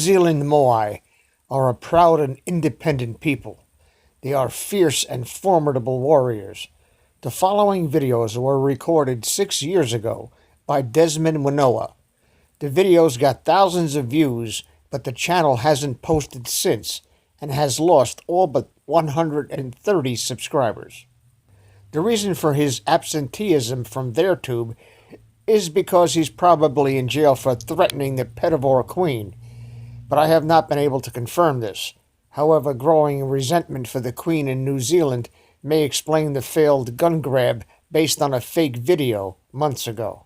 Zealand Moai are a proud and independent people. They are fierce and formidable warriors. The following videos were recorded 6 years ago by Desmond Wanoa. The videos got thousands of views, but the channel hasn't posted since and has lost all but 130 subscribers. The reason for his absenteeism from their tube is because he's probably in jail for threatening the Pedovore Queen, but I have not been able to confirm this. However, growing resentment for the Queen in New Zealand may explain the failed gun grab based on a fake video months ago.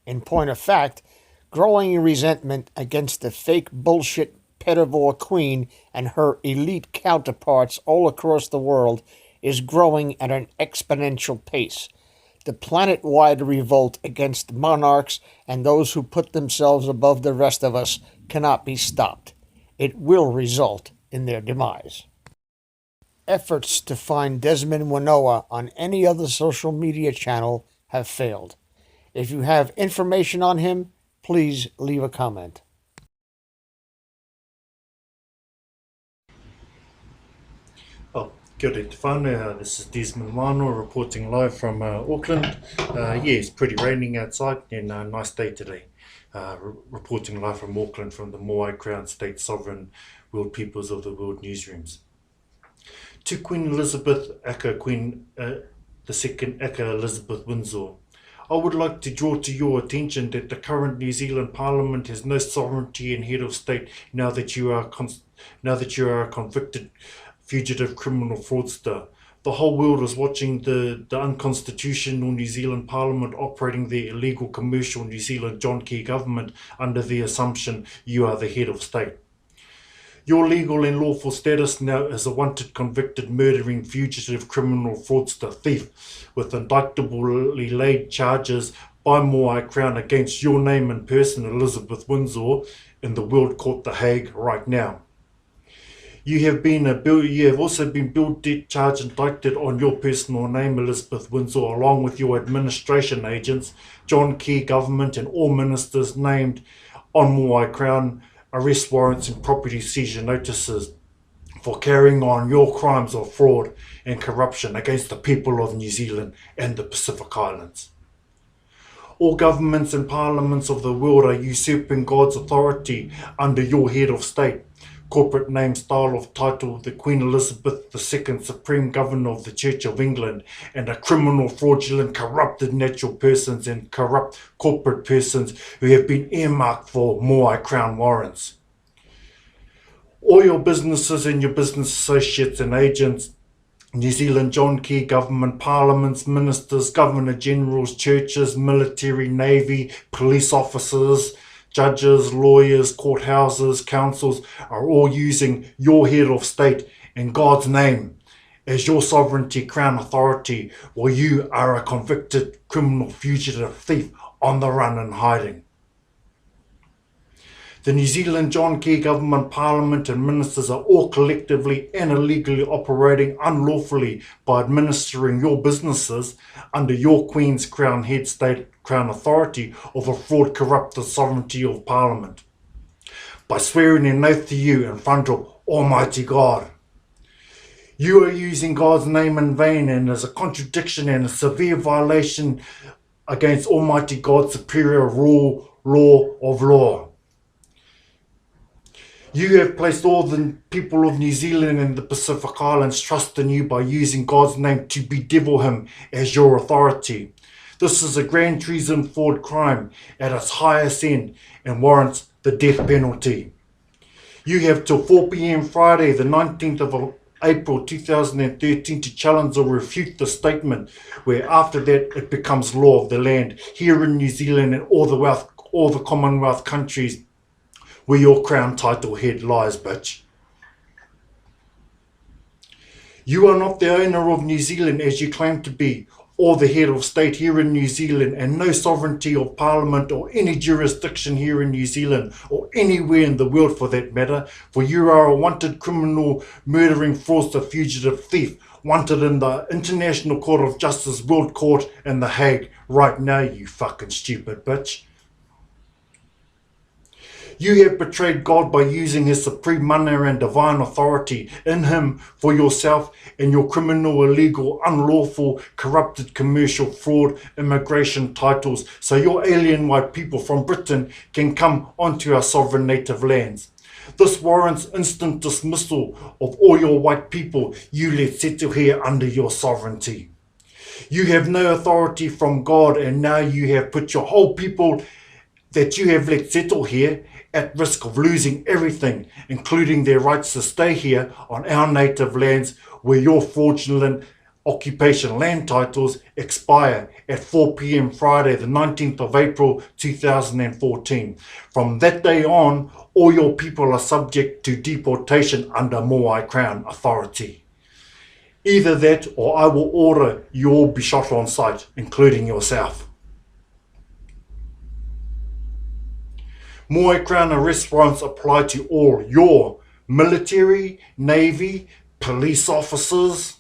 In point of fact, growing resentment against the fake bullshit Pedovore Queen and her elite counterparts all across the world is growing at an exponential pace. The planet-wide revolt against monarchs and those who put themselves above the rest of us cannot be stopped. It will result in their demise. Efforts to find Desmond Wanoa on any other social media channel have failed. If you have information on him, please leave a comment. Kia ora te whānau, this is Desmond Wanoa reporting live from Auckland. It's pretty raining outside and a nice day today. Reporting live from Auckland from the Moai Crown State Sovereign World Peoples of the World newsrooms. To Queen Elizabeth, aka Queen II, aka Elizabeth Windsor, I would like to draw to your attention that the current New Zealand Parliament has no sovereignty and head of state now that you are a convicted fugitive criminal fraudster. The whole world is watching the unconstitutional New Zealand Parliament operating their illegal commercial New Zealand John Key government under the assumption you are the head of state. Your legal and lawful status now is a wanted, convicted, murdering, fugitive, criminal, fraudster, thief, with indictably laid charges by Moai Crown against your name and person, Elizabeth Windsor, in the World Court, The Hague, right now. You have also been billed, debt charged, indicted on your personal name, Elizabeth Windsor, along with your administration agents, John Key government, and all ministers named on Moai Crown arrest warrants and property seizure notices for carrying on your crimes of fraud and corruption against the people of New Zealand and the Pacific Islands. All governments and parliaments of the world are usurping God's authority under your head of state. Corporate name, style of title, the Queen Elizabeth II, Supreme Governor of the Church of England, and a criminal, fraudulent, corrupted natural persons and corrupt corporate persons who have been earmarked for Moai Crown warrants. All your businesses and your business associates and agents, New Zealand John Key government, parliaments, ministers, governor-generals, churches, military, navy, police officers, judges, lawyers, courthouses, councils are all using your head of state in God's name as your sovereignty crown authority, while you are a convicted criminal fugitive thief on the run and hiding. The New Zealand John Key government, parliament and ministers are all collectively and illegally operating unlawfully by administering your businesses under your Queen's Crown head state crown authority of a fraud corrupted sovereignty of parliament. By swearing an oath to you in front of Almighty God. You are using God's name in vain and as a contradiction and a severe violation against Almighty God's superior rule, law of law. You have placed all the people of New Zealand and the Pacific Islands trust in you by using God's name to bedevil him as your authority. This is a grand treason fraud crime at its highest end and warrants the death penalty. You have till 4 p.m. Friday, the 19th of April 2013 to challenge or refute the statement, where after that it becomes law of the land here in New Zealand and all the Commonwealth countries where your crown title head lies, bitch. You are not the owner of New Zealand as you claim to be, or the head of state here in New Zealand, and no sovereignty of parliament or any jurisdiction here in New Zealand or anywhere in the world for that matter, for you are a wanted criminal, murdering, fraudster, fugitive thief, wanted in the International Court of Justice World Court in The Hague right now, you fucking stupid bitch. You have betrayed God by using his supreme mana and divine authority in him for yourself and your criminal, illegal, unlawful, corrupted commercial fraud immigration titles so your alien white people from Britain can come onto our sovereign native lands. This warrants instant dismissal of all your white people you let settle here under your sovereignty. You have no authority from God, and now you have put your whole people that you have let settle here at risk of losing everything, including their rights to stay here on our native lands where your fraudulent occupation land titles expire at 4 p.m. Friday, the 19th of April 2014. From that day on, all your people are subject to deportation under Moai Crown authority. Either that or I will order you all be shot on sight, including yourself. Moai Crown arrest warrants apply to all your military, navy, police officers,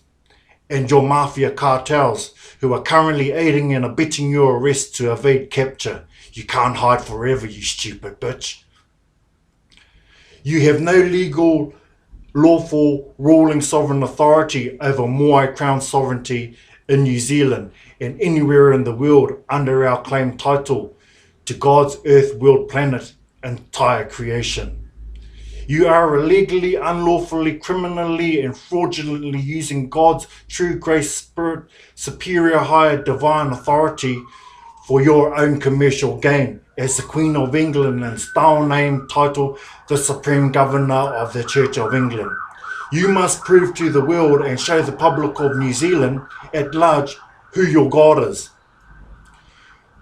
and your mafia cartels who are currently aiding and abetting your arrest to evade capture. You can't hide forever, you stupid bitch. You have no legal, lawful, ruling sovereign authority over Moai Crown sovereignty in New Zealand and anywhere in the world under our claimed title to God's earth, world, planet, entire creation. You are illegally, unlawfully, criminally, and fraudulently using God's true grace, spirit, superior, higher, divine authority for your own commercial gain as the Queen of England and style name title the Supreme Governor of the Church of England. You must prove to the world and show the public of New Zealand at large who your God is.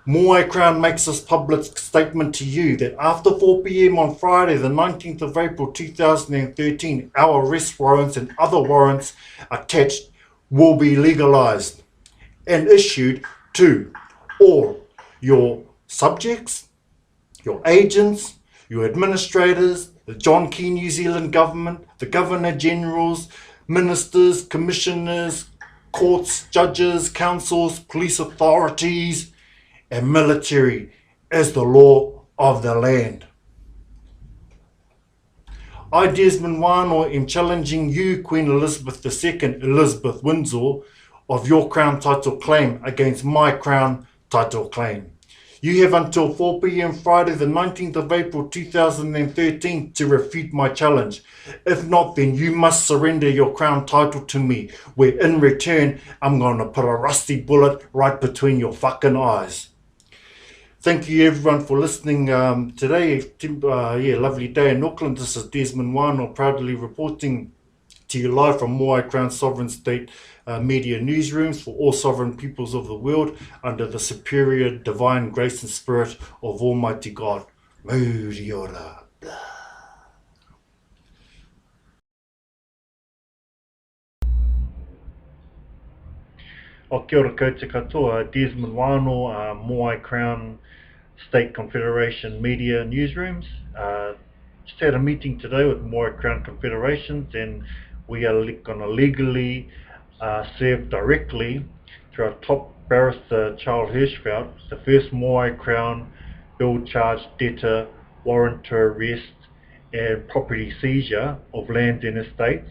Moai Crown makes this public statement to you that after 4 p.m. on Friday, the 19th of April 2013, our arrest warrants and other warrants attached will be legalized and issued to all your subjects, your agents, your administrators, the John Key New Zealand government, the Governor Generals, ministers, commissioners, courts, judges, councils, police authorities, and military as the law of the land. I, Desmond Wanoa, am challenging you, Queen Elizabeth II, Elizabeth Windsor, of your crown title claim against my crown title claim. You have until 4 p.m. Friday, the 19th of April 2013 to refute my challenge. If not, then you must surrender your crown title to me, where in return, I'm going to put a rusty bullet right between your fucking eyes. Thank you everyone for listening today. Lovely day in Auckland. This is Desmond Wanoa proudly reporting to you live from Moai Crown Sovereign State media newsrooms for all sovereign peoples of the world under the superior divine grace and spirit of Almighty God. Mauri ora. O kia ora koutou katoa, Desmond Wanoa, Moai Crown State Confederation media newsrooms. Just had a meeting today with Moai Crown Confederations, and we are going to legally serve directly through our top barrister Charles Hirschfeld, the first Moai Crown bill charge debtor warrant to arrest and property seizure of lands and estates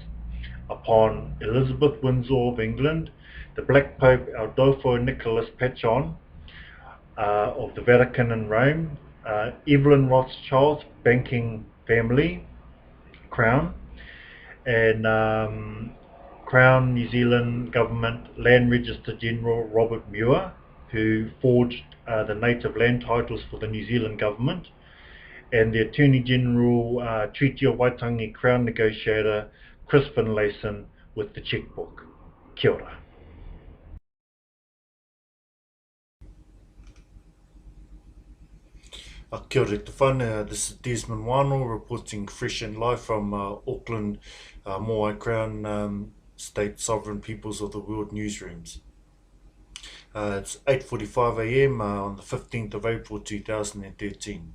upon Elizabeth Windsor of England, the Black Pope Adolfo Nicholas Pachon of the Vatican in Rome, Evelyn Rothschild's banking family, Crown, and Crown New Zealand Government Land Register General Robert Muir, who forged the native land titles for the New Zealand Government, and the Attorney General Treaty of Waitangi Crown Negotiator Chris Finlayson with the checkbook. Kia ora. Kia ora te whānau. This is Desmond Wanoa reporting fresh and live from Auckland, Moai Crown State Sovereign Peoples of the World newsrooms. It's 8:45 a.m. On the 15th of April 2013.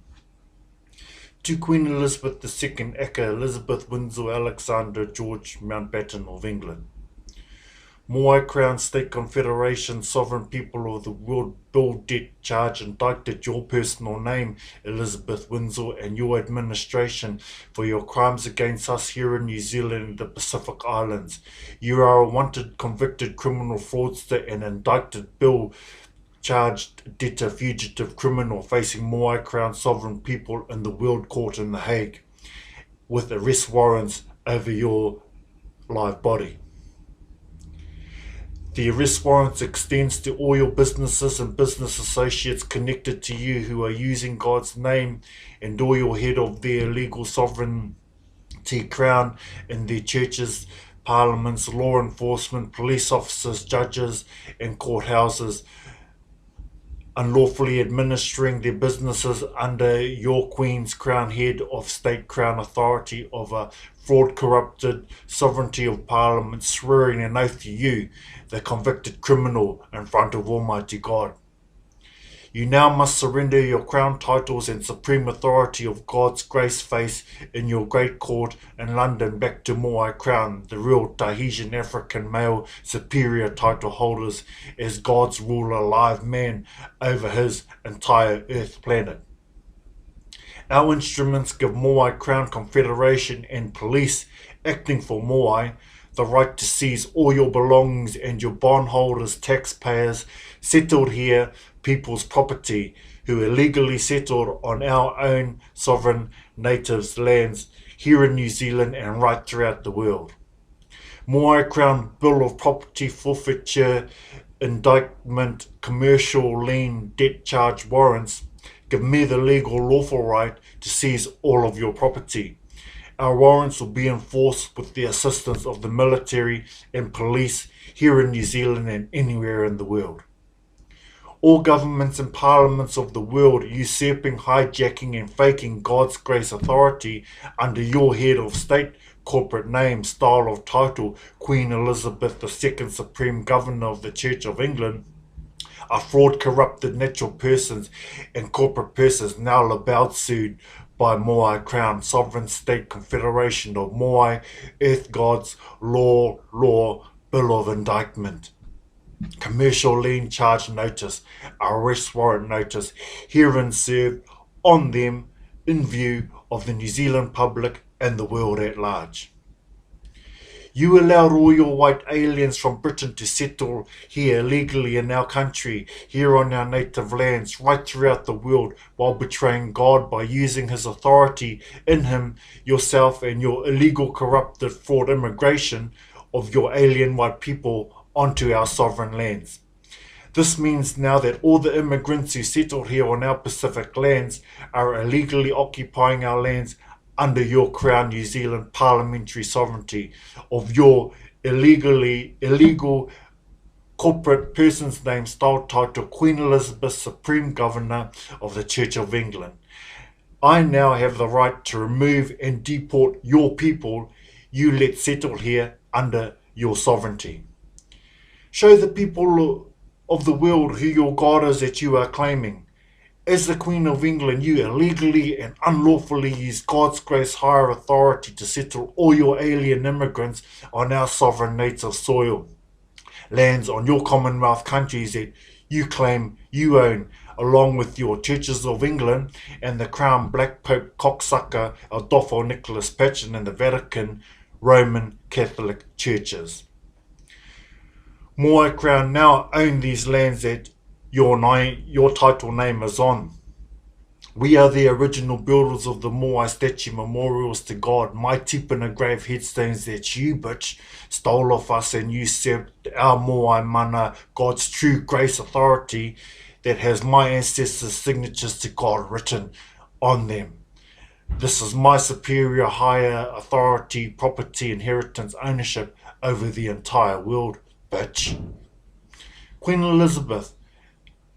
To Queen Elizabeth II, Aka Elizabeth Windsor Alexander George Mountbatten of England. Moai Crown State Confederation Sovereign People of the World Bill Debt Charge indicted your personal name, Elizabeth Windsor, and your administration for your crimes against us here in New Zealand and the Pacific Islands. You are a wanted convicted criminal fraudster and indicted bill charged debtor fugitive criminal facing Moai Crown Sovereign People in the World Court in The Hague, with arrest warrants over your live body. The arrest warrant extends to all your businesses and business associates connected to you who are using God's name and all your head of their legal sovereignty crown in their churches, parliaments, law enforcement, police officers, judges, and courthouses, unlawfully administering their businesses under your Queen's Crown head of state crown authority of a fraud corrupted sovereignty of Parliament, swearing an oath to you, the convicted criminal, in front of Almighty God. You now must surrender your crown titles and supreme authority of God's grace face in your great court in London back to Moai Crown, the real Tahitian African male superior title holders, as God's ruler live man over his entire earth planet. Our instruments give Moai Crown Confederation and police acting for Moai the right to seize all your belongings and your bondholders, taxpayers, settled here, people's property, who illegally settled on our own sovereign natives' lands here in New Zealand and right throughout the world. Moai Crown Bill of Property Forfeiture, Indictment, Commercial Lien, Debt Charge Warrants give me the legal lawful right to seize all of your property. Our warrants will be enforced with the assistance of the military and police here in New Zealand and anywhere in the world. All governments and parliaments of the world usurping, hijacking and faking God's grace authority under your head of state, corporate name, style of title, Queen Elizabeth II, Supreme Governor of the Church of England, are fraud corrupted natural persons and corporate persons now labelled sued by Moai Crown Sovereign State Confederation of Moai Earth Gods Law Bill of Indictment, Commercial Lien Charge Notice, Arrest Warrant Notice, herein served on them in view of the New Zealand public and the world at large. You allowed all your white aliens from Britain to settle here illegally in our country, here on our native lands, right throughout the world, while betraying God by using his authority in him, yourself, and your illegal, corrupted, fraud immigration of your alien white people onto our sovereign lands. This means now that all the immigrants who settled here on our Pacific lands are illegally occupying our lands under your Crown New Zealand parliamentary sovereignty of your illegal corporate person's name, style, title, Queen Elizabeth, Supreme Governor of the Church of England. I now have the right to remove and deport your people you let settle here under your sovereignty. Show the people of the world who your God is that you are claiming. As the Queen of England, you illegally and unlawfully use God's grace higher authority to settle all your alien immigrants on our sovereign native soil, lands on your Commonwealth countries that you claim you own, along with your Churches of England and the Crown Black Pope cocksucker Adolfo Nicholas Patriot and the Vatican Roman Catholic Churches. Moai Crown now own these lands that your title name is on. We are the original builders of the Moai statue memorials to God, my tipuna grave headstones that you, bitch, stole off us and usurped our Moai mana, God's true grace authority that has my ancestors' signatures to God written on them. This is my superior higher authority, property, inheritance, ownership over the entire world, bitch. Queen Elizabeth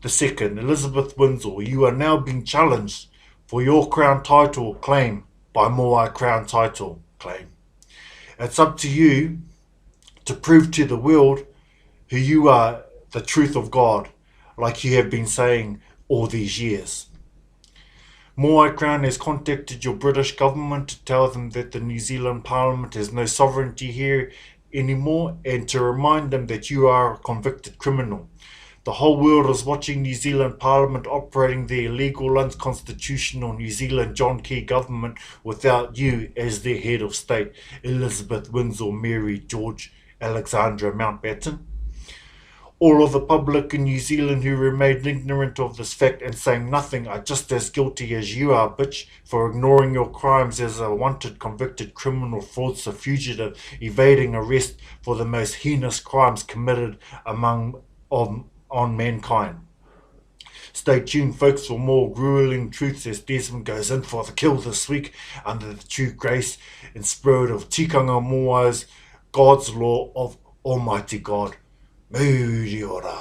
II, Elizabeth Windsor, you are now being challenged for your crown title claim by Moai Crown title claim. It's up to you to prove to the world who you are, the truth of God, like you have been saying all these years. Moai Crown has contacted your British government to tell them that the New Zealand Parliament has no sovereignty here anymore, and to remind them that you are a convicted criminal. The whole world is watching New Zealand Parliament operating the illegal, unconstitutional New Zealand John Key government without you as their head of state, Elizabeth Windsor Mary George Alexandra Mountbatten. All of the public in New Zealand who remain ignorant of this fact and saying nothing are just as guilty as you are, bitch, for ignoring your crimes as a wanted, convicted criminal, fraudster, fugitive, evading arrest for the most heinous crimes committed on mankind. Stay tuned, folks, for more grueling truths as Desmond goes in for the kill this week under the true grace and spirit of Tikanga Moai's God's law of Almighty God. Moody ora.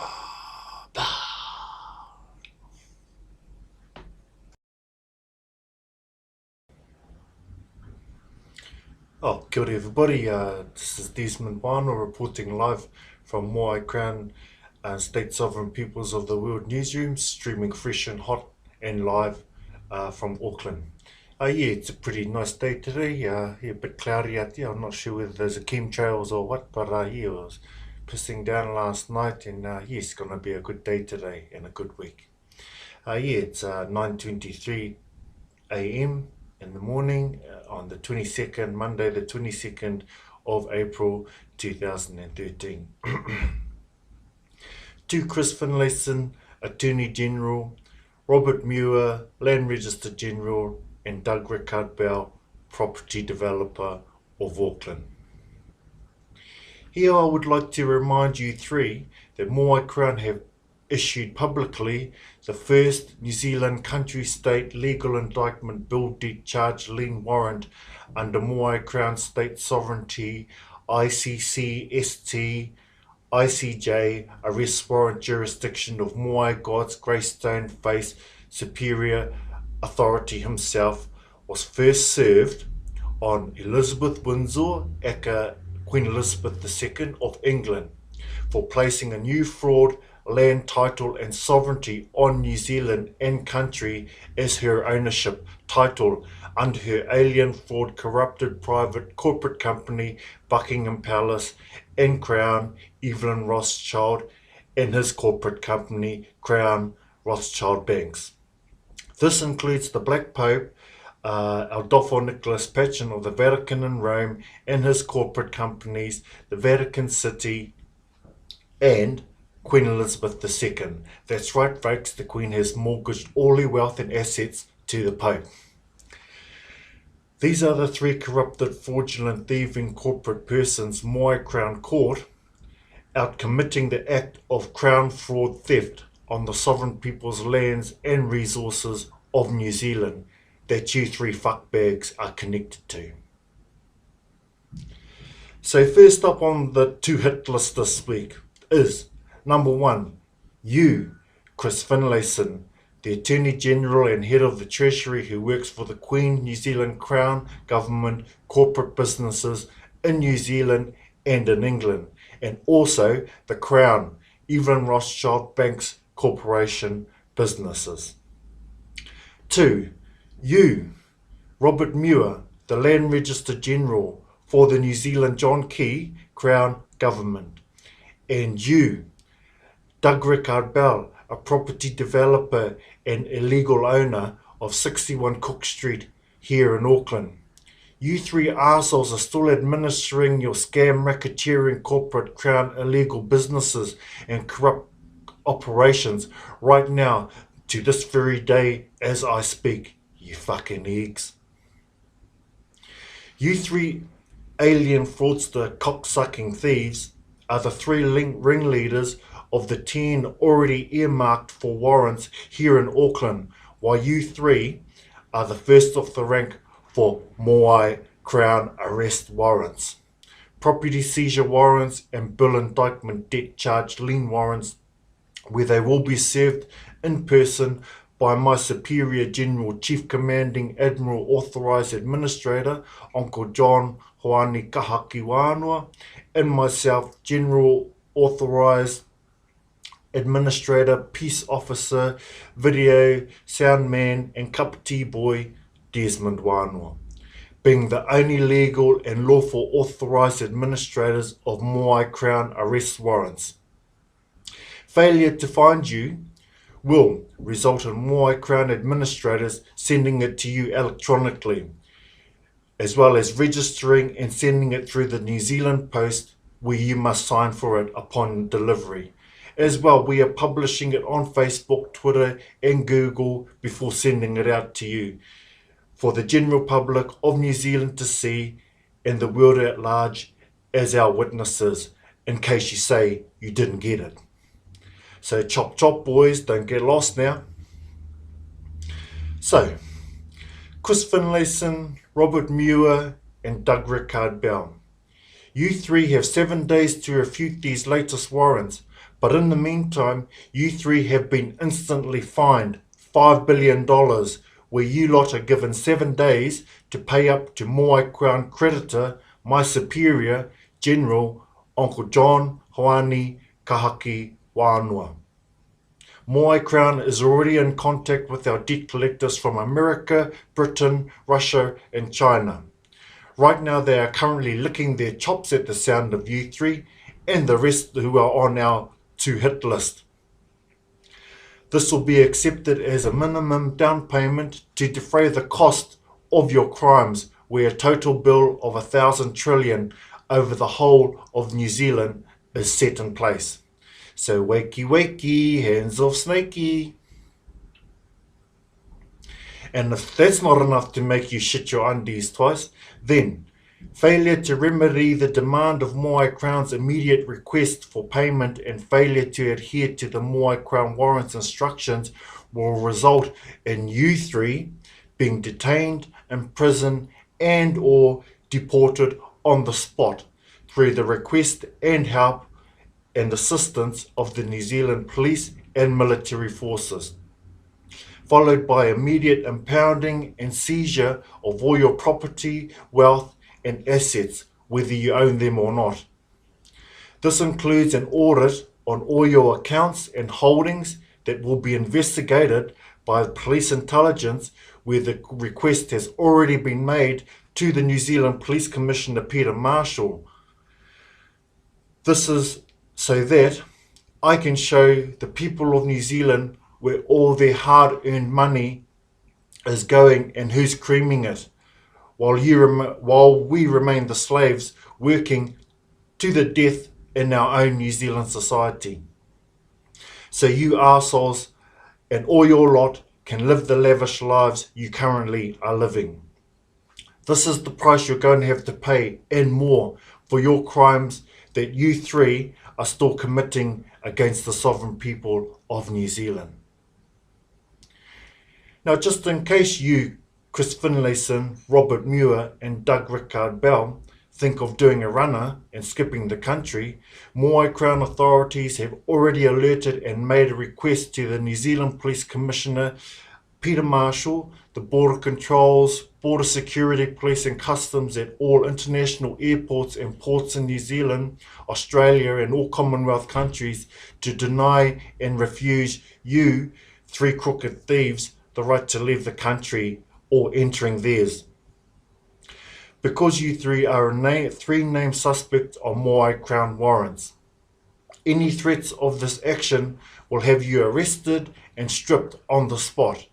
Oh, kia ora everybody. This is Desmond Wanoa reporting live from Moai Crown State Sovereign Peoples of the World newsroom, streaming fresh and hot and live from Auckland. Yeah, it's a pretty nice day today. Yeah, a bit cloudy out there. I'm not sure whether there's a chemtrails or what, but yeah, it was pissing down last night, and yeah, it's gonna be a good day today and a good week. Yeah, it's 9:23 a.m. in the morning on the 22nd, Monday the 22nd of April 2013. To Chris Finlayson, Attorney General, Robert Muir, Land Register General, and Doug Rickard Bell, Property Developer of Auckland. Here I would like to remind you three that Moai Crown have issued publicly the first New Zealand country state legal indictment bill deed charge lien warrant under Moai Crown State Sovereignty ICC-ST ICJ arrest warrant jurisdiction of Moai God's Greystone Face Superior Authority himself was first served on Elizabeth Windsor, aka Queen Elizabeth II of England, for placing a new fraud, land title and sovereignty on New Zealand and country as her ownership title under her alien fraud corrupted private corporate company Buckingham Palace and Crown Evelyn Rothschild and his corporate company Crown Rothschild Banks. This includes the Black Pope, Adolfo Nicholas Patron of the Vatican in Rome and his corporate companies, the Vatican City and Queen Elizabeth II. That's right, folks, the Queen has mortgaged all her wealth and assets to the Pope. These are the three corrupted, fraudulent, thieving corporate persons Moai Crown Court out committing the act of Crown fraud theft on the sovereign people's lands and resources of New Zealand that you three fuckbags are connected to. So first up on the to-hit list this week is number 1, you, Chris Finlayson, the Attorney General and Head of the Treasury who works for the Queen, New Zealand Crown, Government, corporate businesses in New Zealand and in England, and also the Crown, Evelyn Rothschild Banks Corporation businesses. 2, you, Robert Muir, the Land Register General for the New Zealand John Key Crown Government, and you, Doug Rickard Bell, a property developer and illegal owner of 61 Cook Street here in Auckland. You three arseholes are still administering your scam racketeering corporate Crown illegal businesses and corrupt operations right now to this very day as I speak, you fucking eggs. You three alien fraudster cocksucking thieves are the three ringleaders of the 10 already earmarked for warrants here in Auckland, while you three are the first of the rank for Moai Crown arrest warrants, property seizure warrants and bill indictment debt charge lien warrants, where they will be served in person by my Superior General Chief Commanding Admiral Authorised Administrator, Uncle John Hoani Kahaki Wanoa, and myself, General Authorised Administrator, Peace Officer, Video, Sound Man, and Cup Tea Boy, Desmond Wanoa. being the only legal and lawful authorised administrators of Moai Crown arrest warrants. Failure to find you will result in Moai Crown administrators sending it to you electronically, as well as registering and sending it through the New Zealand Post, where you must sign for it upon delivery. As well, we are publishing it on Facebook, Twitter and Google before sending it out to you, for the general public of New Zealand to see and the world at large as our witnesses, in case you say you didn't get it. So chop chop boys, don't get lost now. So, Chris Finlayson, Robert Muir and Doug Rickard Bell. You three have 7 days to refute these latest warrants, but in the meantime, you three have been instantly fined $5 billion, where you lot are given 7 days to pay up to Moai Crown creditor, my superior, General Uncle John Hoani Kahaki Wanoa. Moai Crown is already in contact with our debt collectors from America, Britain, Russia and China. Right now they are currently licking their chops at the sound of you three and the rest who are on our to-hit list. This will be accepted as a minimum down payment to defray the cost of your crimes, where a total bill of 1,000 trillion over the whole of New Zealand is set in place. So wakey wakey, hands off snakey. And if that's not enough to make you shit your undies twice, then failure to remedy the demand of Moai Crown's immediate request for payment and failure to adhere to the Moai Crown warrants instructions will result in you three being detained, imprisoned and or deported on the spot through the request and help and assistance of the New Zealand police and military forces, followed by immediate impounding and seizure of all your property, wealth and assets, whether you own them or not. This includes an audit on all your accounts and holdings that will be investigated by police intelligence, where the request has already been made to the New Zealand Police Commissioner Peter Marshall. This is so that I can show the people of New Zealand where all their hard-earned money is going and who's creaming it, while we remain the slaves working to the death in our own New Zealand society. So you arseholes and all your lot can live the lavish lives you currently are living. This is the price you're going to have to pay and more for your crimes that you three are still committing against the sovereign people of New Zealand. Now, just in case you, Chris Finlayson, Robert Muir and Doug Rickard Bell, think of doing a runner and skipping the country, Moai Crown authorities have already alerted and made a request to the New Zealand Police Commissioner Peter Marshall, the Border Controls, Border Security Police and Customs at all international airports and ports in New Zealand, Australia and all Commonwealth countries to deny and refuse you, three crooked thieves, the right to leave the country or entering theirs. Because you three are three named suspects on Moai Crown warrants, any threats of this action will have you arrested and stripped on the spot,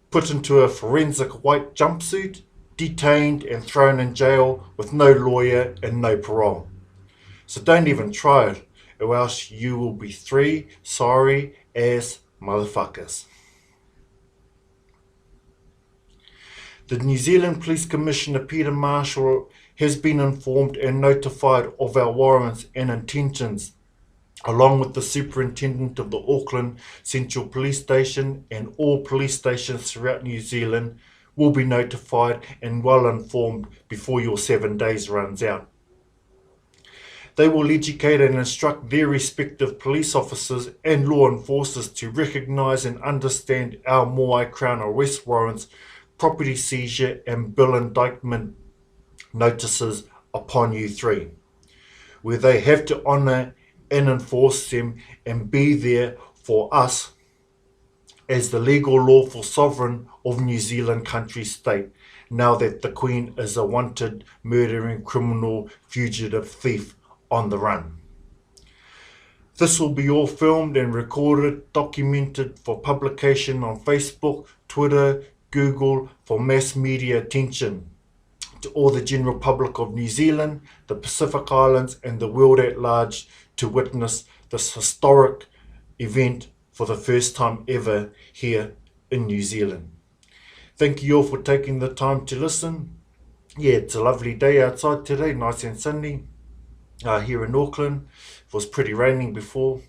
put into a forensic white jumpsuit, detained and thrown in jail with no lawyer and no parole. So don't even try it, or else you will be three sorry ass motherfuckers. The New Zealand Police Commissioner Peter Marshall has been informed and notified of our warrants and intentions, along with the Superintendent of the Auckland Central Police Station, and all police stations throughout New Zealand will be notified and well informed before your 7 days runs out. They will educate and instruct their respective police officers and law enforcers to recognise and understand our Moai Crown arrest warrants, property seizure and bill indictment notices upon you three, where they have to honour and enforce them and be there for us as the legal lawful sovereign of New Zealand country state, now that the Queen is a wanted murdering criminal fugitive thief on the run. This will be all filmed and recorded, documented for publication on Facebook, Twitter, Google for mass media attention to all the general public of New Zealand, the Pacific Islands and the world at large to witness this historic event for the first time ever here in New Zealand. Thank you all for taking the time to listen. Yeah, it's a lovely day outside today, nice and sunny here in Auckland. It was pretty raining before.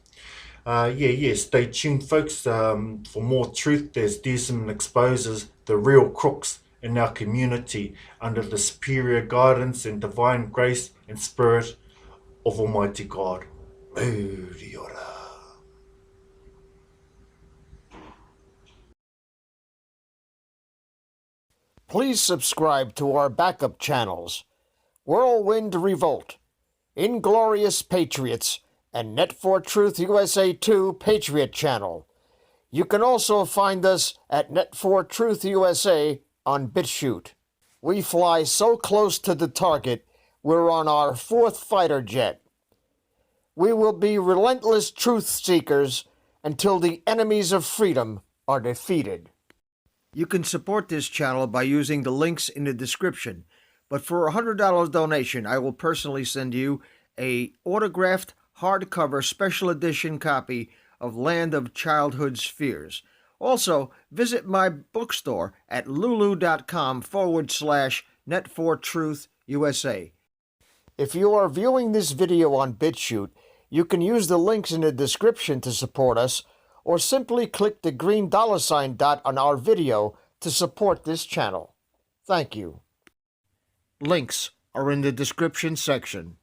Stay tuned, folks, for more truth as Desmond exposes the real crooks in our community under the superior guidance and divine grace and spirit of Almighty God. Please subscribe to our backup channels, Whirlwind Revolt, Inglorious Patriots, and Net4Truth USA 2 Patriot channel. You can also find us at Net4Truth USA on BitChute. We fly so close to the target, we're on our 4th fighter jet. We will be relentless truth seekers until the enemies of freedom are defeated. You can support this channel by using the links in the description, but for a $100 donation, I will personally send you a autographed hardcover special edition copy of Land of Childhood's Fears. Also, visit my bookstore at lulu.com/Net4Truth USA. If you are viewing this video on BitChute, you can use the links in the description to support us, or simply click the green $ dot on our video to support this channel. Thank you. Links are in the description section.